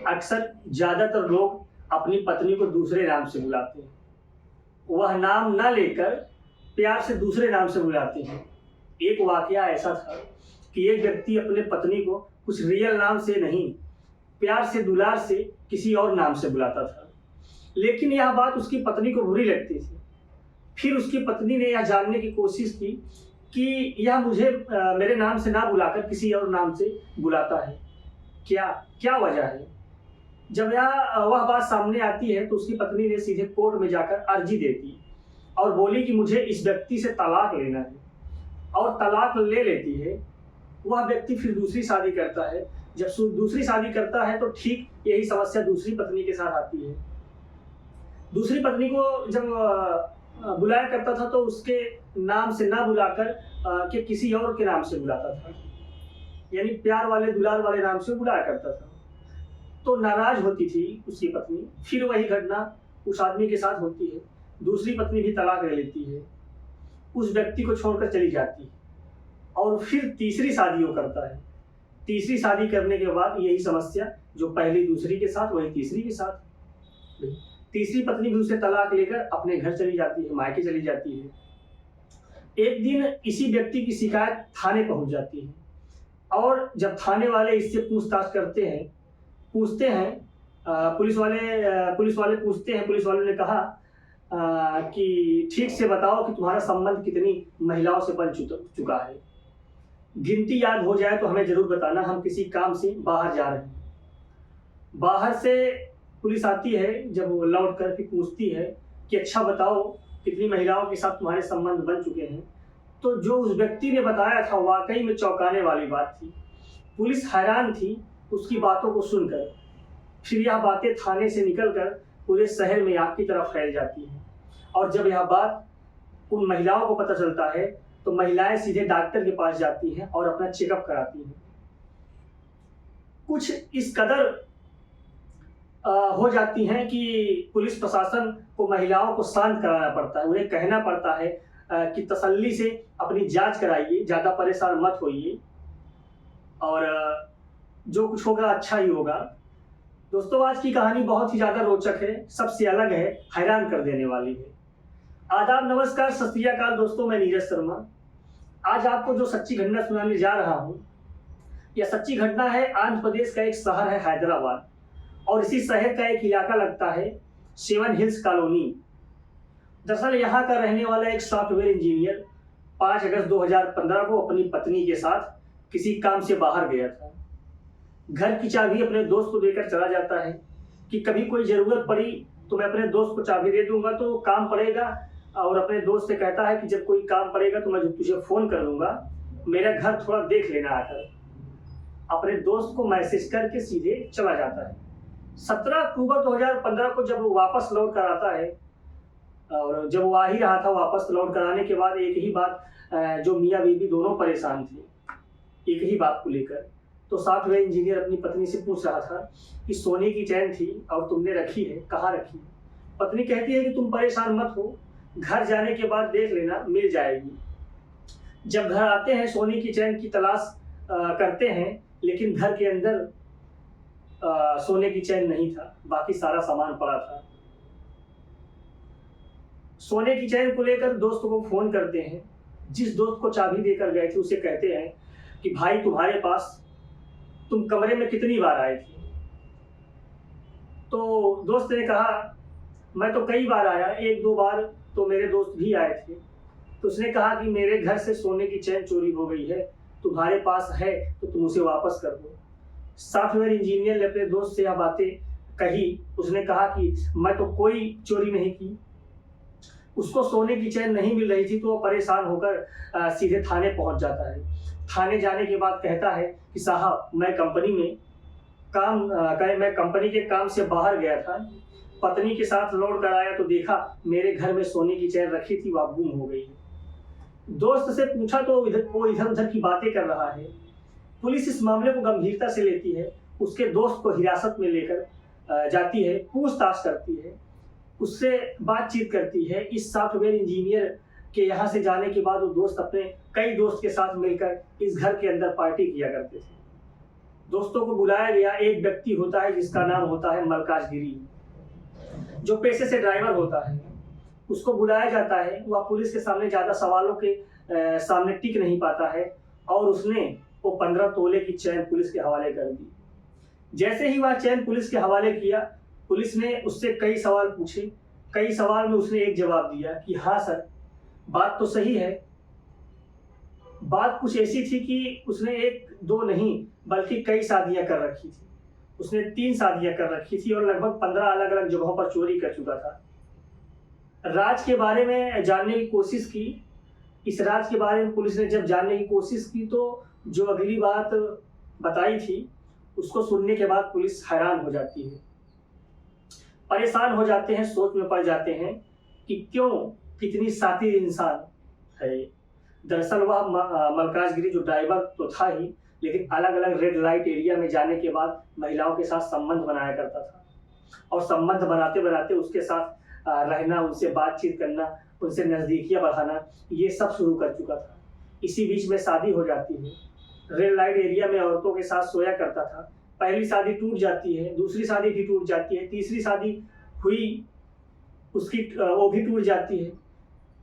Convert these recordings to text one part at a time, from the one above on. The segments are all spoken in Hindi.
अक्सर ज़्यादातर लोग अपनी पत्नी को दूसरे नाम से बुलाते हैं। वह नाम ना लेकर प्यार से दूसरे नाम से बुलाते हैं। एक वाक़या ऐसा था कि एक व्यक्ति अपने पत्नी को कुछ रियल नाम से नहीं, प्यार से, दुलार से किसी और नाम से बुलाता था। लेकिन यह बात उसकी पत्नी को बुरी लगती थी। फिर उसकी पत्नी ने यह जानने की कोशिश की कि यह मुझे मेरे नाम से ना बुलाकर किसी और नाम से बुलाता है, क्या वजह है? जब वह बात सामने आती है तो उसकी पत्नी ने सीधे कोर्ट में जाकर अर्जी दे दी और बोली कि मुझे इस व्यक्ति से तलाक लेना है, और तलाक ले लेती है। वह व्यक्ति फिर दूसरी शादी करता है। जब दूसरी शादी करता है तो ठीक यही समस्या दूसरी पत्नी के साथ आती है। दूसरी पत्नी को जब बुलाया करता था तो उसके नाम से ना बुलाकर के किसी और के नाम से बुलाता था, यानी प्यार वाले, दुलार वाले नाम से बुलाया करता था। तो नाराज होती थी उसकी पत्नी। फिर वही घटना उस आदमी के साथ होती है। दूसरी पत्नी भी तलाक ले लेती है, उस व्यक्ति को छोड़कर चली जाती है और फिर तीसरी शादी वो करता है। तीसरी शादी करने के बाद यही समस्या, जो पहली दूसरी के साथ वही तीसरी के साथ। तीसरी पत्नी भी उसे तलाक लेकर अपने घर चली जाती है, मायके चली जाती है। एक दिन इसी व्यक्ति की शिकायत थाने पहुंच जाती है और जब थाने वाले इससे पूछताछ पूछते हैं, पुलिस वाले पूछते हैं, पुलिस वालों ने कहा कि ठीक से बताओ कि तुम्हारा संबंध कितनी महिलाओं से बन चुका है। गिनती याद हो जाए तो हमें जरूर बताना, हम किसी काम से बाहर जा रहे हैं। बाहर से पुलिस आती है, जब वो लौट कर फिर पूछती है कि अच्छा बताओ कितनी महिलाओं के साथ तुम्हारे संबंध बन चुके हैं। तो जो उस व्यक्ति ने बताया था वाकई में चौंकाने वाली बात थी। पुलिस हैरान थी उसकी बातों को सुनकर। फिर यह बातें थाने से निकलकर पूरे शहर में आग की तरह फैल जाती है और जब यह बात उन महिलाओं को पता चलता है तो महिलाएं सीधे डॉक्टर के पास जाती हैं और अपना चेकअप कराती हैं। कुछ इस कदर हो जाती हैं कि पुलिस प्रशासन को महिलाओं को शांत कराना पड़ता है। उन्हें कहना पड़ता है कि तसल्ली से अपनी जांच कराइए, ज़्यादा परेशान मत होइए और जो कुछ होगा अच्छा ही होगा। दोस्तों, आज की कहानी बहुत ही ज़्यादा रोचक है, सबसे अलग है, हैरान कर देने वाली है। आदाब, नमस्कार, सत श्री अकाल दोस्तों, मैं नीरज शर्मा। आज आपको जो सच्ची घटना सुनाने जा रहा हूँ, यह सच्ची घटना है। आंध्र प्रदेश का एक शहर है हैदराबाद और इसी शहर का एक इलाका लगता है सेवन हिल्स कॉलोनी। दरअसल यहाँ का रहने वाला एक सॉफ्टवेयर इंजीनियर 5 अगस्त 2015 को अपनी पत्नी के साथ किसी काम से बाहर गया था। घर की चाबी अपने दोस्त को देकर चला जाता है कि कभी कोई ज़रूरत पड़ी तो मैं अपने दोस्त को चाबी दे दूंगा तो काम पड़ेगा, और अपने दोस्त से कहता है कि जब कोई काम पड़ेगा तो मैं तुझे फ़ोन कर दूंगा, मेरा घर थोड़ा देख लेना आकर। अपने दोस्त को मैसेज करके सीधे चला जाता है। 17 अक्टूबर 2015 को जब वो वापस लौट कर आता है, और जब वो आ ही रहा था वापस लौट कर आने के बाद एक ही बात, जो मियाँ बीवी दोनों परेशान थे एक ही बात को लेकर। तो सॉफ्टवेयर इंजीनियर अपनी पत्नी से पूछ रहा था कि सोने की चैन थी और तुमने रखी है, कहाँ रखी है? पत्नी कहती है कि तुम परेशान मत हो, घर जाने के बाद देख लेना, मिल जाएगी। जब घर आते हैं सोने की चैन की तलाश करते हैं, लेकिन घर के अंदर सोने की चैन नहीं था, बाकी सारा सामान पड़ा था। सोने की चैन को लेकर दोस्त को फोन करते हैं। जिस दोस्त को चाबी देकर गए थे उसे कहते हैं कि भाई तुम्हारे पास, तुम कमरे में कितनी बार आए थे? तो दोस्त ने कहा मैं तो कई बार आया, 1-2 बार तो मेरे दोस्त भी आए थे। तो उसने कहा कि मेरे घर से सोने की चैन चोरी हो गई है, तुम्हारे पास है तो तुम उसे वापस कर दो। सॉफ्टवेयर इंजीनियर ने अपने दोस्त से यह बातें कही। उसने कहा कि मैं तो कोई चोरी नहीं की। उसको सोने की चैन नहीं मिल रही थी तो वो परेशान होकर सीधे थाने पहुंच जाता है। थाने जाने के बाद कहता है कि साहब मैं कंपनी के काम से बाहर गया था, पत्नी के साथ लौट कर आया तो देखा मेरे घर में सोने की चैन रखी थी, वह गुम हो गई है। दोस्त से पूछा तो वो इधर उधर की बातें कर रहा है। पुलिस इस मामले को गंभीरता से लेती है, उसके दोस्त को हिरासत में लेकर जाती है, पूछताछ करती है, उससे बातचीत करती है। इस सॉफ्टवेयर इंजीनियर के यहाँ से जाने के बाद वो दोस्त अपने कई दोस्त के साथ मिलकर इस घर के अंदर पार्टी किया करते थे। 2 दोस्तों को बुलाया गया। एक व्यक्ति होता है जिसका नाम होता है मलकाज गिरी, जो पेशे से ड्राइवर होता है। उसको बुलाया जाता है। वह पुलिस के सामने ज़्यादा सवालों के सामने टिक नहीं पाता है और उसने वो 15 तोले की चैन पुलिस के हवाले कर दी। जैसे ही वह चैन पुलिस के हवाले किया, पुलिस ने उससे कई सवाल पूछे। कई सवाल में उसने एक जवाब दिया कि हाँ सर, बात तो सही है। बात कुछ ऐसी थी कि उसने एक दो नहीं बल्कि कई शादियां कर रखी थी। उसने 3 शादियां कर रखी थी और लगभग 15 अलग अलग जगहों पर चोरी कर चुका था। राज के बारे में जानने की कोशिश की। इस राज के बारे में पुलिस ने जब जानने की कोशिश की तो जो अगली बात बताई थी उसको सुनने के बाद पुलिस हैरान हो जाती है, परेशान हो जाते हैं, सोच में पड़ जाते हैं कि क्यों कितनी शातिर इंसान है। दरअसल वह मलकाज गिरी जो ड्राइवर तो था ही, लेकिन अलग अलग रेड लाइट एरिया में जाने के बाद महिलाओं के साथ संबंध बनाया करता था और संबंध बनाते बनाते उसके साथ रहना, उनसे बातचीत करना, उनसे नज़दीकियाँ बढ़ाना, ये सब शुरू कर चुका था। इसी बीच में शादी हो जाती है। रेड लाइट एरिया में औरतों के साथ सोया करता था। पहली शादी टूट जाती है, दूसरी शादी भी टूट जाती है, तीसरी शादी हुई उसकी वो भी टूट जाती है,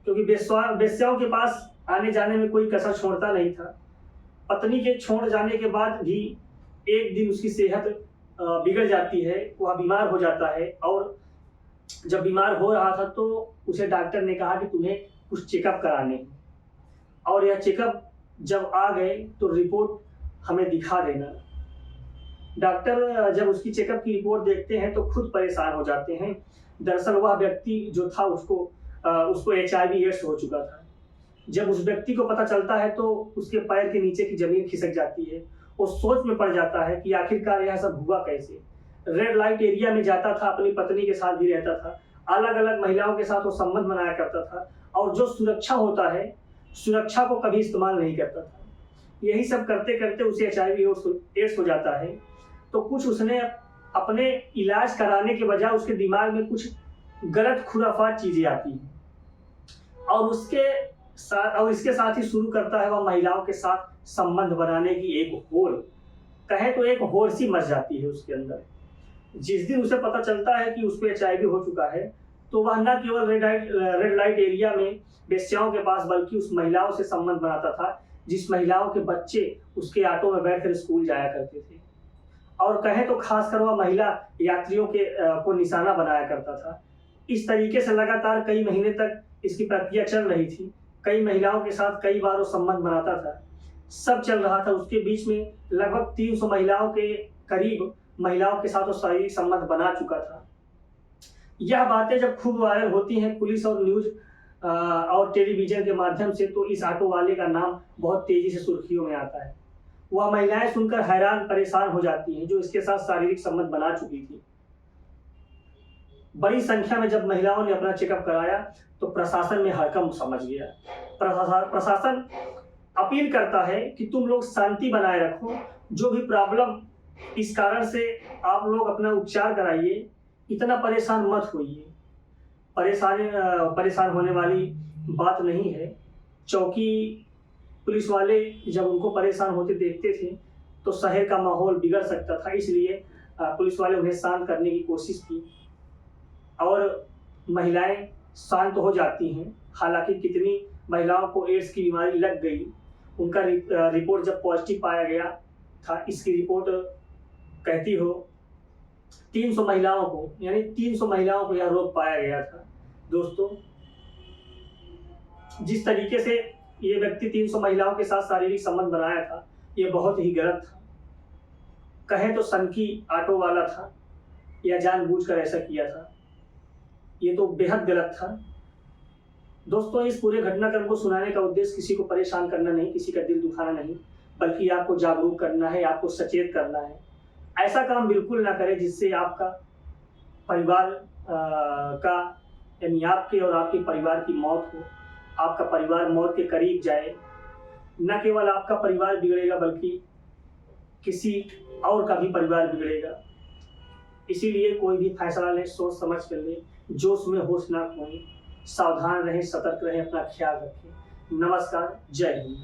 क्योंकि वेश्याओं के पास आने जाने में कोई कसर छोड़ता नहीं था। पत्नी के छोड़ जाने के बाद भी एक दिन उसकी सेहत बिगड़ जाती है, वह बीमार हो जाता है और जब बीमार हो रहा था तो उसे डॉक्टर ने कहा कि तुम्हें कुछ चेकअप कराने हैं और यह चेकअप जब आ गए तो रिपोर्ट हमें दिखा देना। डॉक्टर जब उसकी चेकअप की रिपोर्ट देखते हैं तो खुद परेशान हो जाते हैं। दरअसल वह व्यक्ति जो था उसको HIV एड्स हो चुका था। जब उस व्यक्ति को पता चलता है तो उसके पैर के नीचे की जमीन खिसक जाती है। वो सोच में पड़ जाता है कि आखिरकार यह सब हुआ कैसे। रेड लाइट एरिया में जाता था, अपनी पत्नी के साथ भी रहता था, अलग अलग महिलाओं के साथ वो संबंध बनाया करता था और जो सुरक्षा होता है, सुरक्षा को कभी इस्तेमाल नहीं करता था। यही सब करते करते उसे HIV एड्स हो जाता है। तो कुछ उसने अपने इलाज कराने के बजाय उसके दिमाग में कुछ गलत खुराफात चीजें आती हैं और इसके साथ ही शुरू करता है वह महिलाओं के साथ संबंध बनाने की एक होड़, कहे तो एक होड़ सी मच जाती है उसके अंदर। जिस दिन उसे पता चलता है कि उसको HIV हो चुका है तो वह न केवल रेड लाइट एरिया में वेश्याओं के पास बल्कि उस महिलाओं से संबंध बनाता था जिस महिलाओं के बच्चे उसके ऑटो में बैठकर स्कूल जाया करते थे। और कहें तो खासकर वह महिला यात्रियों को निशाना बनाया करता था। इस तरीके से लगातार कई महीने तक इसकी प्रक्रिया चल रही थी। कई महिलाओं के साथ कई बार वो संबंध बनाता था। सब चल रहा था। उसके बीच में लगभग 300 महिलाओं के करीब महिलाओं के साथ वो शारीरिक संबंध बना चुका था। यह बातें जब खूब वायरल होती हैं पुलिस और न्यूज और टेलीविजन के माध्यम से तो इस ऑटो वाले का नाम बहुत तेजी से सुर्खियों में आता है। वह महिलाएं सुनकर हैरान परेशान हो जाती हैं जो इसके साथ शारीरिक संबंध बना चुकी थी। बड़ी संख्या में जब महिलाओं ने अपना चेकअप कराया तो प्रशासन में हड़कंप समझ गया। प्रशासन अपील करता है कि तुम लोग शांति बनाए रखो, जो भी प्रॉब्लम इस कारण से आप लोग अपना उपचार कराइए, इतना परेशान मत होइए। परेशान होने वाली बात नहीं है। चौकी पुलिस वाले जब उनको परेशान होते देखते थे तो शहर का माहौल बिगड़ सकता था, इसलिए पुलिस वाले उन्हें शांत करने की कोशिश की और महिलाएं शांत हो जाती हैं। हालांकि कितनी महिलाओं को एड्स की बीमारी लग गई, उनका रिपोर्ट जब पॉजिटिव पाया गया था, इसकी रिपोर्ट कहती हो 300 महिलाओं को, यानी 300 महिलाओं को यह रोग पाया गया था। दोस्तों, जिस तरीके से ये व्यक्ति 300 महिलाओं के साथ शारीरिक संबंध बनाया था, ये बहुत ही गलत था। कहें तो सनकी ऑटो वाला था या जानबूझकर ऐसा किया था, ये तो बेहद गलत था। दोस्तों, इस पूरे घटनाक्रम को सुनाने का उद्देश्य किसी को परेशान करना नहीं, किसी का दिल दुखाना नहीं, बल्कि आपको जागरूक करना है, आपको सचेत करना है। ऐसा काम बिल्कुल ना करें जिससे आपका परिवार का यानी आपके और आपके परिवार की मौत हो, आपका परिवार मौत के करीब जाए। न केवल आपका परिवार बिगड़ेगा बल्कि किसी और का भी परिवार बिगड़ेगा। इसीलिए कोई भी फैसला लें सोच समझ कर लें, जोश में होश ना खोएं, सावधान रहें, सतर्क रहें, अपना ख्याल रखें। नमस्कार, जय हिंद।